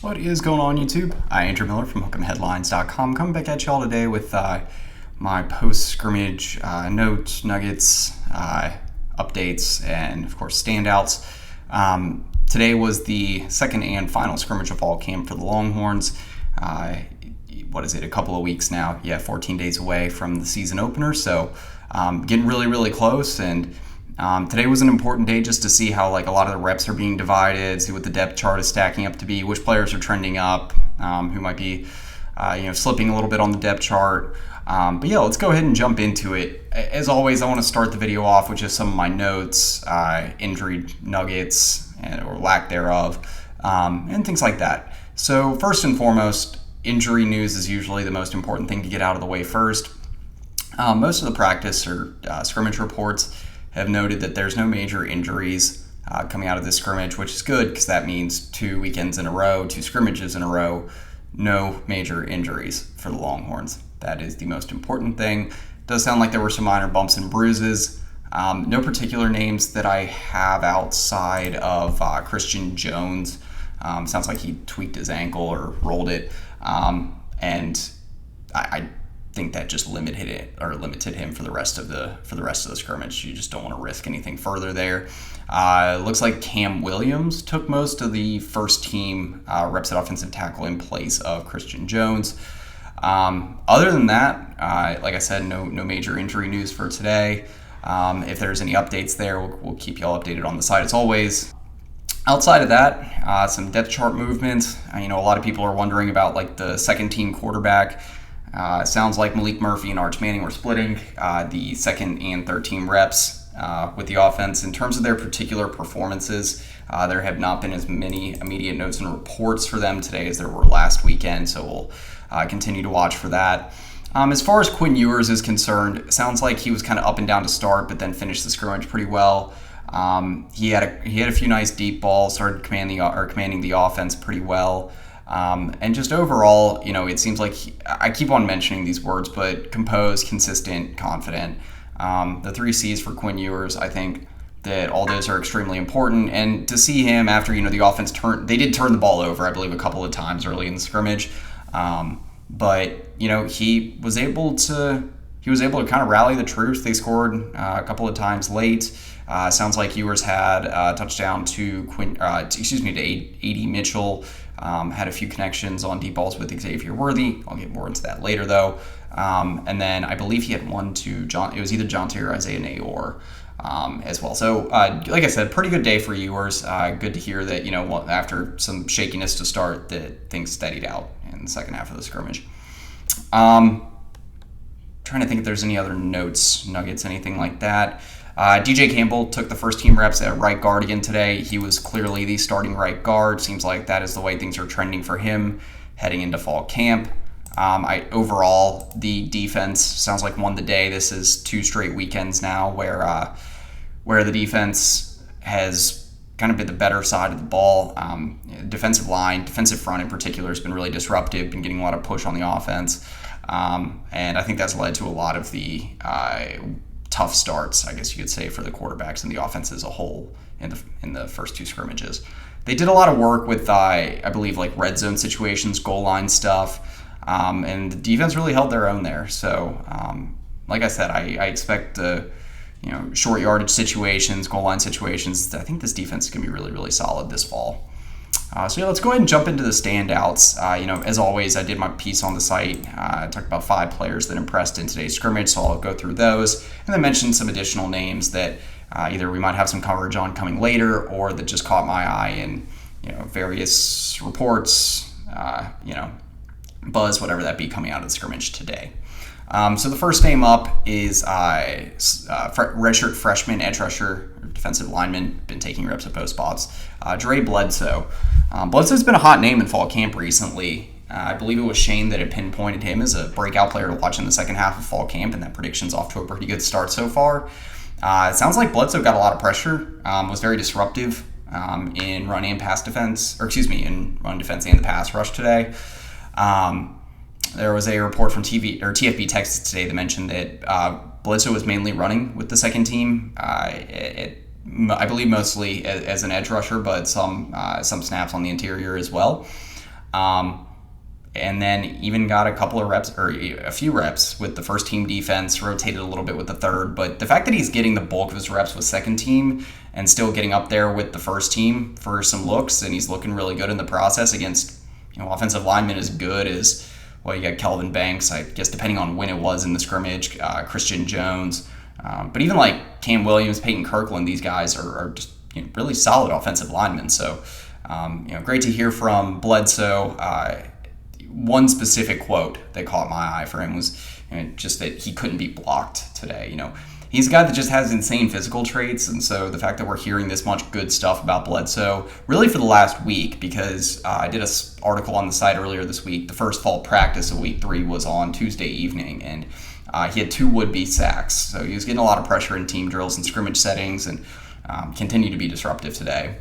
What is going on, YouTube? Andrew Miller from Hook'emHeadlines.com coming back at y'all today with my post-scrimmage notes, nuggets, updates, and of course standouts. Today was the second and final scrimmage of fall camp for the Longhorns. What is it, a couple of weeks now? Yeah, 14 days away from the season opener, so getting really close. And today was an important day just to see how a lot of the reps are being divided, see what the depth chart is stacking up to be, which players are trending up, who might be slipping a little bit on the depth chart. But yeah, let's go ahead and jump into it. As always, I want to start the video off with just some of my notes, injury nuggets, or lack thereof, and things like that. So first and foremost, injury news is usually the most important thing to get out of the way first. Most of the practice or scrimmage reports have noted that there's no major injuries coming out of this scrimmage, which is good because that means 2 weekends in a row, 2 scrimmages in a row, no major injuries for the Longhorns. That is the most important thing. It does sound like there were some minor bumps and bruises. No particular names that I have outside of Christian Jones. Sounds like he tweaked his ankle or rolled it, and I think that just limited him for the rest of the scrimmage. You just don't want to risk anything further there. Looks like Cam Williams took most of the first team reps at offensive tackle in place of Christian Jones. Other than that, like I said, no major injury news for today. If there's any updates there, we'll keep y'all updated on the site as always. Outside of that, some depth chart movements. A lot of people are wondering about the second team quarterback. Sounds like Malik Murphy and Arch Manning were splitting the second and third team reps with the offense. In terms of their particular performances, there have not been as many immediate notes and reports for them today as there were last weekend, so we'll continue to watch for that. As far as Quinn Ewers is concerned, it sounds like he was kind of up and down to start, but then finished the scrimmage pretty well. He had a few nice deep balls, started commanding the offense pretty well. And just overall, it seems like I keep on mentioning these words, but composed, consistent, confident. The 3 C's for Quinn Ewers, I think that all those are extremely important. And to see him after, the offense they did turn the ball over, I believe, a couple of times early in the scrimmage. But he was able to kind of rally the troops. They scored a couple of times late. Sounds like Ewers had a touchdown to A.D. Mitchell. Had a few connections on deep balls with Xavier Worthy. I'll get more into that later, though. And then I believe he had one to John. It was either Jonte or Isaiah Nayor as well. So, like I said, pretty good day for Ewers. Good to hear that after some shakiness to start, that things steadied out in the second half of the scrimmage. Trying to think if there's any other notes, nuggets, anything like that. DJ Campbell took the first team reps at right guard again today. He was clearly the starting right guard. Seems like that is the way things are trending for him heading into fall camp. Overall, the defense sounds like won the day. This is 2 straight weekends now where the defense has kind of been the better side of the ball. Defensive front in particular has been really disruptive, been getting a lot of push on the offense. And I think that's led to a lot of the tough starts, I guess you could say, for the quarterbacks and the offense as a whole in the first 2 scrimmages. They did a lot of work with, I believe, red zone situations, goal line stuff, and the defense really held their own there. So, like I said, I expect the short yardage situations, goal line situations. I think this defense is going to be really solid this fall. So yeah, let's go ahead and jump into the standouts. As always, I did my piece on the site. I talked about 5 players that impressed in today's scrimmage, so I'll go through those and then mention some additional names that either we might have some coverage on coming later or that just caught my eye in various reports, buzz, whatever that be, coming out of the scrimmage today. So the first name up is redshirt freshman edge rusher, defensive lineman, been taking reps at both spots, Jaray Bledsoe. Bledsoe's been a hot name in fall camp recently. I believe it was Shane that had pinpointed him as a breakout player to watch in the second half of fall camp, and that prediction's off to a pretty good start so far. It sounds like Bledsoe got a lot of pressure, was very disruptive in run and pass defense, in run defense and the pass rush today. There was a report from TFB Texas today that mentioned that Bledsoe was mainly running with the second team. I believe mostly as an edge rusher, but some snaps on the interior as well. And then even got a couple of reps, or a few reps with the first team defense, rotated a little bit with the third. But the fact that he's getting the bulk of his reps with second team and still getting up there with the first team for some looks, and he's looking really good in the process against, offensive linemen as good as, well, you got Kelvin Banks, I guess depending on when it was in the scrimmage, Christian Jones. But even like Cam Williams, Peyton Kirkland, these guys are just really solid offensive linemen. So, great to hear from Bledsoe. One specific quote that caught my eye for him was just that he couldn't be blocked today. He's a guy that just has insane physical traits, and so the fact that we're hearing this much good stuff about Bledsoe really for the last week, because I did an article on the site earlier this week. The first fall practice of week 3 was on Tuesday evening, and he had 2 would-be sacks. So he was getting a lot of pressure in team drills and scrimmage settings, and continued to be disruptive today.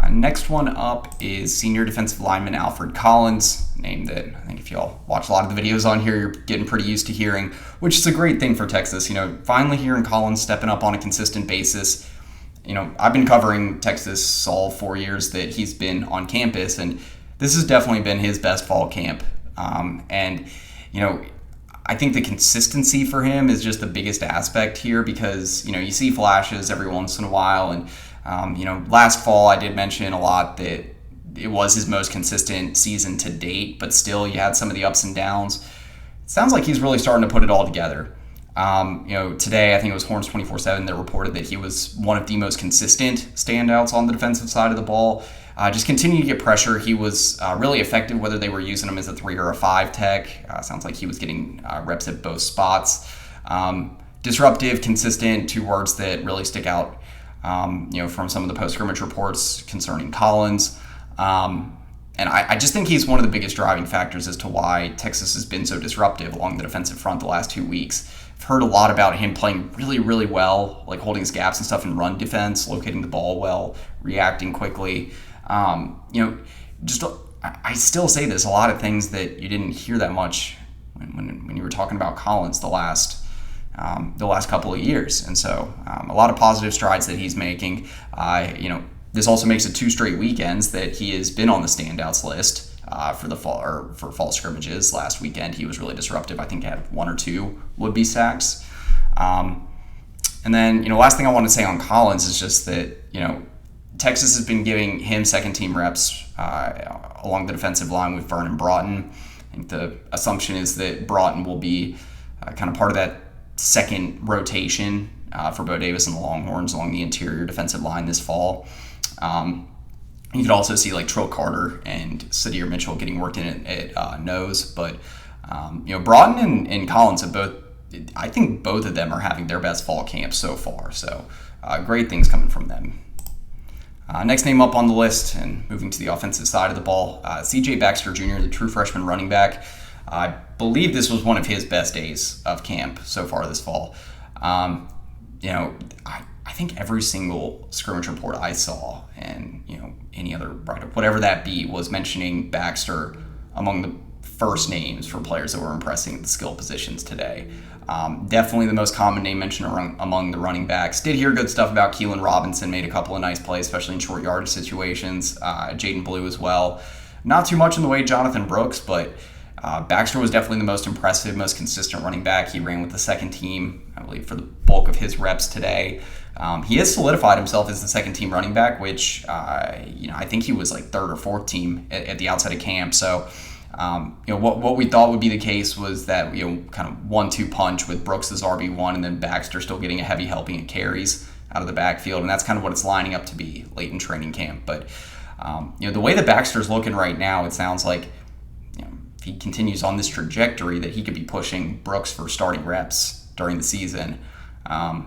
Next one up is senior defensive lineman Alfred Collins, a name that I think if y'all watch a lot of the videos on here, you're getting pretty used to hearing, which is a great thing for Texas. Finally hearing Collins stepping up on a consistent basis. I've been covering Texas all 4 years that he's been on campus, and this has definitely been his best fall camp. I think the consistency for him is just the biggest aspect here, because, you see flashes every once in a while, and last fall I did mention a lot that it was his most consistent season to date, but still you had some of the ups and downs. It sounds like he's really starting to put it all together. Today I think it was Horns 24/7 that reported that he was one of the most consistent standouts on the defensive side of the ball. Just continued to get pressure. He was really effective whether they were using him as a 3 or a 5 tech. Sounds like he was getting reps at both spots. Disruptive, consistent, 2 words that really stick out from some of the post-scrimmage reports concerning Collins. And I just think he's one of the biggest driving factors as to why Texas has been so disruptive along the defensive front the last 2 weeks. I've heard a lot about him playing really, really well, like holding his gaps and stuff in run defense, locating the ball well, reacting quickly. I still say this, a lot of things that you didn't hear that much when you were talking about Collins the last couple of years. And so a lot of positive strides that he's making. This also makes it 2 straight weekends that he has been on the standouts list for the fall, or for fall scrimmages. Last weekend he was really disruptive. I think he had 1 or 2 would-be sacks. And then last thing I want to say on Collins is just that Texas has been giving him second team reps along the defensive line with Vernon Broughton. I think the assumption is that Broughton will be kind of part of that second rotation for Bo Davis and the Longhorns along the interior defensive line this fall. You could also see like Trill Carter and Sadir Mitchell getting worked in at nose, but Broughton and Collins have both. I think both of them are having their best fall camp so far. So great things coming from them. Next name up on the list, and moving to the offensive side of the ball, CJ Baxter Jr., the true freshman running back. I believe this was one of his best days of camp so far this fall. I think every single scrimmage report I saw, and any other write-up, whatever that be, was mentioning Baxter among the first names for players that were impressing at the skill positions today. Definitely the most common name mentioned among the running backs. Did hear good stuff about Keelan Robinson, made a couple of nice plays, especially in short yardage situations. Jaden Blue as well. Not too much in the way of Jonathan Brooks, but Baxter was definitely the most impressive, most consistent running back. He ran with the second team, I believe, for the bulk of his reps today. He has solidified himself as the second team running back, which I think he was like third or fourth team at the outset of camp. So what we thought would be the case was that kind of 1-2 punch with Brooks as RB1 and then Baxter still getting a heavy helping of carries out of the backfield, and that's kind of what it's lining up to be late in training camp. But the way that Baxter's looking right now, it sounds like if he continues on this trajectory that he could be pushing Brooks for starting reps during the season. I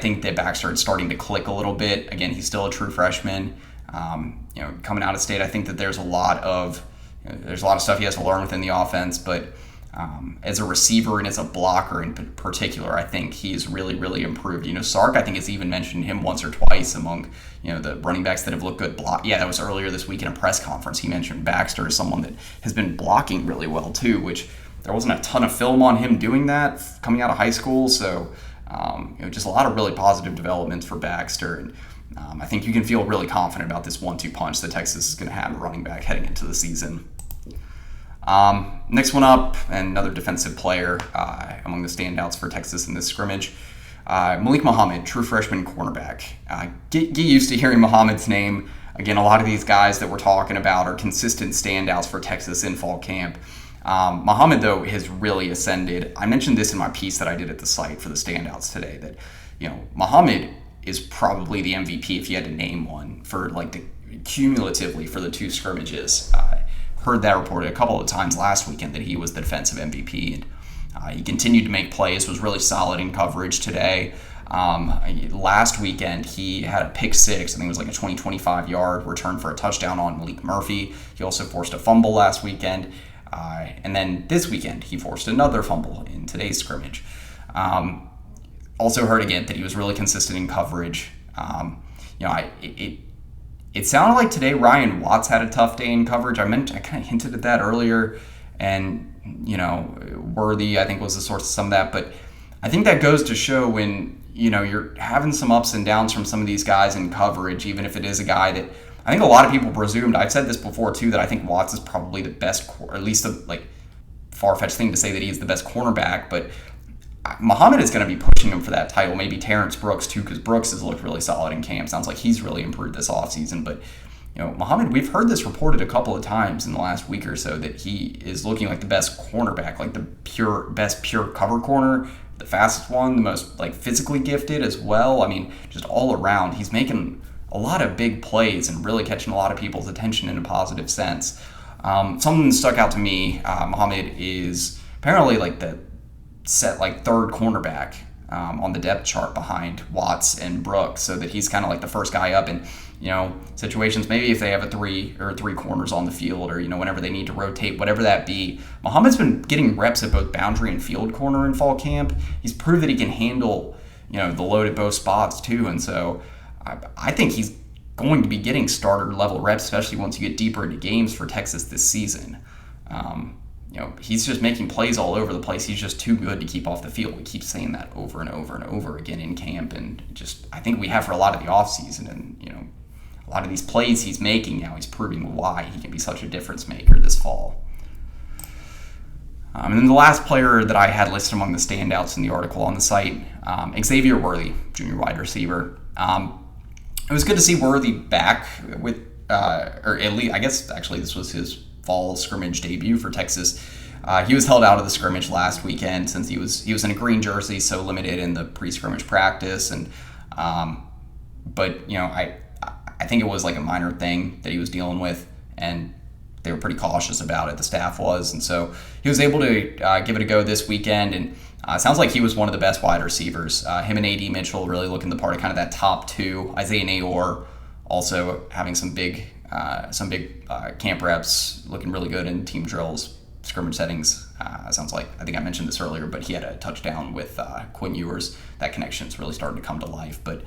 think that Baxter is starting to click a little bit. Again, he's still a true freshman. Coming out of state, I think that there's a lot of stuff he has to learn within the offense, but as a receiver and as a blocker in particular, I think he's really, really improved. Sark, I think, has even mentioned him once or twice among the running backs that have looked good. Yeah, that was earlier this week in a press conference. He mentioned Baxter as someone that has been blocking really well too, which there wasn't a ton of film on him doing that coming out of high school. So just a lot of really positive developments for Baxter. And I think you can feel really confident about this 1-2 punch that Texas is going to have at running back heading into the season. Next one up, another defensive player among the standouts for Texas in this scrimmage. Malik Muhammad, true freshman cornerback. Get used to hearing Muhammad's name. Again, a lot of these guys that we're talking about are consistent standouts for Texas in fall camp. Muhammad, though, has really ascended. I mentioned this in my piece that I did at the site for the standouts today, that Muhammad is probably the MVP if you had to name one for cumulatively for the 2 scrimmages. Heard that reported a couple of times last weekend that he was the defensive MVP. And he continued to make plays, was really solid in coverage today. Last weekend, he had a pick 6. I think it was like a 20-25 yard return for a touchdown on Malik Murphy. He also forced a fumble last weekend. And then this weekend, he forced another fumble in today's scrimmage. Also heard again that he was really consistent in coverage. It sounded like today Ryan Watts had a tough day in coverage. I kind of hinted at that earlier. And, Worthy, I think, was the source of some of that. But I think that goes to show when, you're having some ups and downs from some of these guys in coverage, even if it is a guy that I think a lot of people presumed. I've said this before, too, that I think Watts is probably the best, or at least a far-fetched thing to say that he is the best cornerback. But Muhammad is going to be pushing him for that title. Maybe Terrence Brooks, too, because Brooks has looked really solid in camp. Sounds like he's really improved this offseason. But Muhammad, we've heard this reported a couple of times in the last week or so that he is looking like the best cornerback, like the best pure cover corner, the fastest one, the most physically gifted as well. I mean, just all around, he's making a lot of big plays and really catching a lot of people's attention in a positive sense. Something that stuck out to me, Muhammad is apparently the set third cornerback on the depth chart behind Watts and Brooks, so that he's kind of the first guy up in situations, maybe if they have three corners on the field, or whenever they need to rotate, whatever that be. Muhammad's been getting reps at both boundary and field corner in fall camp. He's proved that he can handle the load at both spots too, and so I think he's going to be getting starter level reps, especially once you get deeper into games for Texas this season. He's just making plays all over the place. He's just too good to keep off the field. We keep saying that over and over and over again in camp, and I think we have for a lot of the offseason. And a lot of these plays he's making now, he's proving why he can be such a difference maker this fall. And then the last player that I had listed among the standouts in the article on the site, Xavier Worthy, junior wide receiver. It was good to see Worthy back with, or at least, I guess actually this was his fall scrimmage debut for Texas. He was held out of the scrimmage last weekend since he was in a green jersey, so limited in the pre-scrimmage practice. And but I think it was a minor thing that he was dealing with, and they were pretty cautious about it. The staff was, and so he was able to give it a go this weekend. And it sounds like he was one of the best wide receivers. Him and A.D. Mitchell really looking the part of kind of that top 2. Isaiah Nayor also having some big camp reps, looking really good in team drills, scrimmage settings. Sounds like, I think I mentioned this earlier, but he had a touchdown with Quinn Ewers. That connection's really starting to come to life. But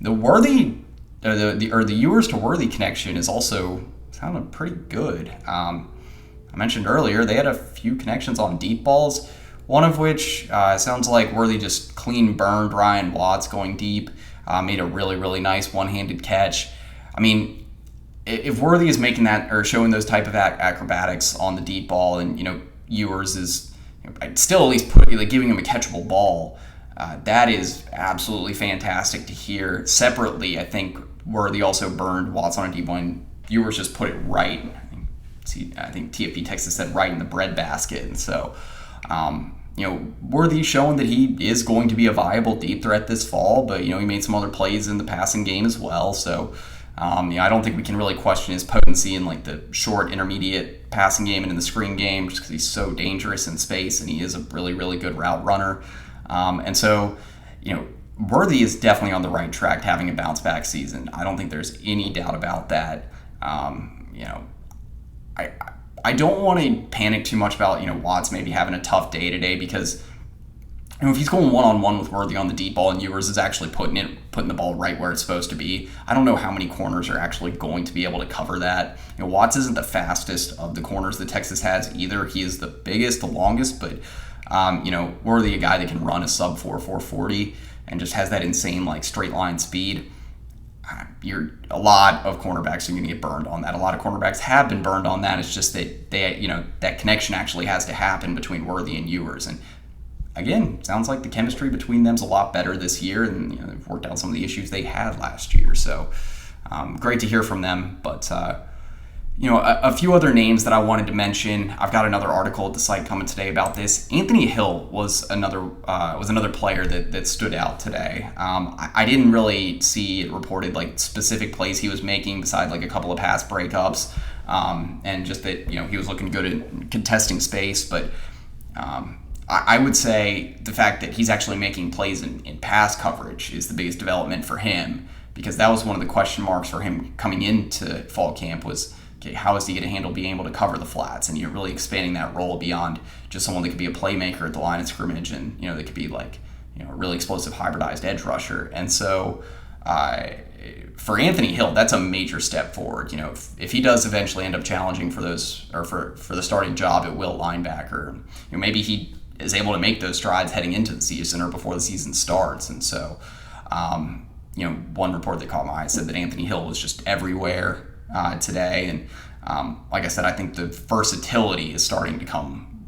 the Worthy, the Ewers to Worthy connection is also sounding pretty good. I mentioned earlier they had a few connections on deep balls, one of which sounds like Worthy just clean burned Ryan Watts going deep, made a really, really nice one-handed catch. I mean, if Worthy is making that or showing those type of acrobatics on the deep ball, and Ewers is still at least giving him a catchable ball, that is absolutely fantastic to hear. Separately, I think Worthy also burned Watts on a deep one. Ewers just put it right. I think TFP Texas said right in the breadbasket, and so Worthy showing that he is going to be a viable deep threat this fall. But he made some other plays in the passing game as well, so. I don't think we can really question his potency in the short, intermediate passing game and in the screen game, just because he's so dangerous in space, and he is a really, really good route runner. And so, Worthy is definitely on the right track to having a bounce back season. I don't think there's any doubt about that. I don't want to panic too much about Watts maybe having a tough day today, because if he's going one-on-one with Worthy on the deep ball and Ewers is actually putting the ball right where it's supposed to be, I don't know how many corners are actually going to be able to cover that. Watts isn't the fastest of the corners that Texas has either. He is the biggest, the longest, but Worthy, a guy that can run a sub 4.40 and just has that insane straight line speed. a lot of cornerbacks are going to get burned on that. A lot of cornerbacks have been burned on that. It's just that that connection actually has to happen between Worthy and Ewers. And again, sounds like the chemistry between them's a lot better this year, and they've worked out some of the issues they had last year. So great to hear from them. But a few other names that I wanted to mention. I've got another article at the site coming today about this. Anthony Hill was another player that stood out today. I didn't really see it reported like specific plays he was making beside like a couple of pass breakups, and just that he was looking good at contesting space. But I would say the fact that he's actually making plays in pass coverage is the biggest development for him, because that was one of the question marks for him coming into fall camp was, okay, how is he going to handle being able to cover the flats, and really expanding that role beyond just someone that could be a playmaker at the line of scrimmage, and that could be like a really explosive hybridized edge rusher. And so for Anthony Hill, that's a major step forward. If he does eventually end up challenging for those, or for the starting job at will linebacker, maybe he is able to make those strides heading into the season or before the season starts. And so one report that caught my eye said that Anthony Hill was just everywhere today, and like I said, I think the versatility is starting to come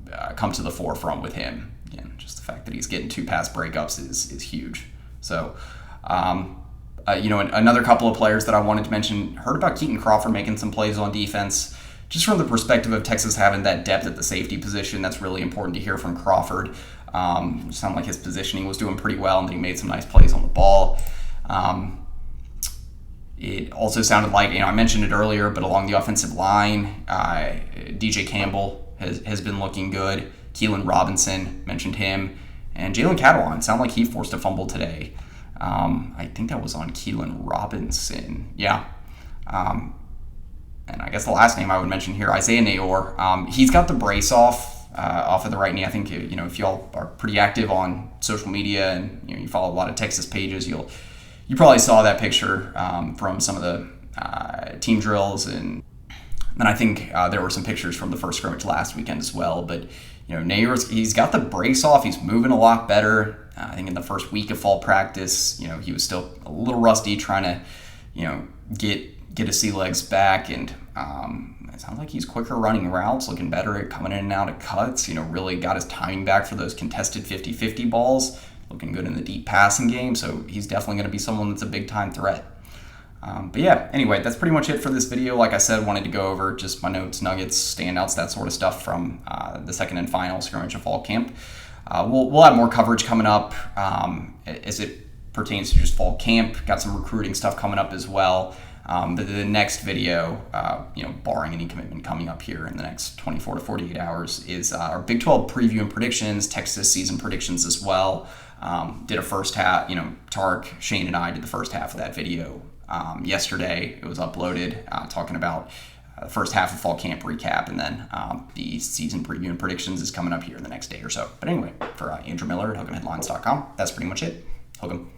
to the forefront with him. Again, just the fact that he's getting 2 pass breakups is huge. So another couple of players that I wanted to mention, heard about Keaton Crawford making some plays on defense, just from the perspective of Texas having that depth at the safety position. That's really important to hear from Crawford. It sounded like his positioning was doing pretty well, and that he made some nice plays on the ball. It also sounded like, I mentioned it earlier, but along the offensive line, DJ Campbell has been looking good. Keelan Robinson, mentioned him. And Jalen Catalon, sounded like he forced a fumble today. I think that was on Keelan Robinson. Yeah. And I guess the last name I would mention here, Isaiah Nayor. He's got the brace off of the right knee. I think, if y'all are pretty active on social media and you follow a lot of Texas pages, you probably saw that picture from some of the team drills, and then I think there were some pictures from the first scrimmage last weekend as well. But Nayor, he's got the brace off. He's moving a lot better. I think in the first week of fall practice, he was still a little rusty trying to get his sea legs back, and it sounds like he's quicker running routes, looking better at coming in and out of cuts. Really got his timing back for those contested 50-50 balls. Looking good in the deep passing game, so he's definitely going to be someone that's a big-time threat. But yeah, anyway, that's pretty much it for this video. Like I said, wanted to go over just my notes, nuggets, standouts, that sort of stuff from the second and final scrimmage of fall camp. We'll have more coverage coming up as it pertains to just fall camp. Got some recruiting stuff coming up as well. But the next video, barring any commitment coming up here in the next 24 to 48 hours, is our Big 12 preview and predictions, Texas season predictions as well. Did a first half, Tark, Shane, and I did the first half of that video yesterday. It was uploaded talking about the first half of fall camp recap, and then the season preview and predictions is coming up here in the next day or so. But anyway, for Andrew Miller at Hook'emHeadlines.com, that's pretty much it. Hook 'em.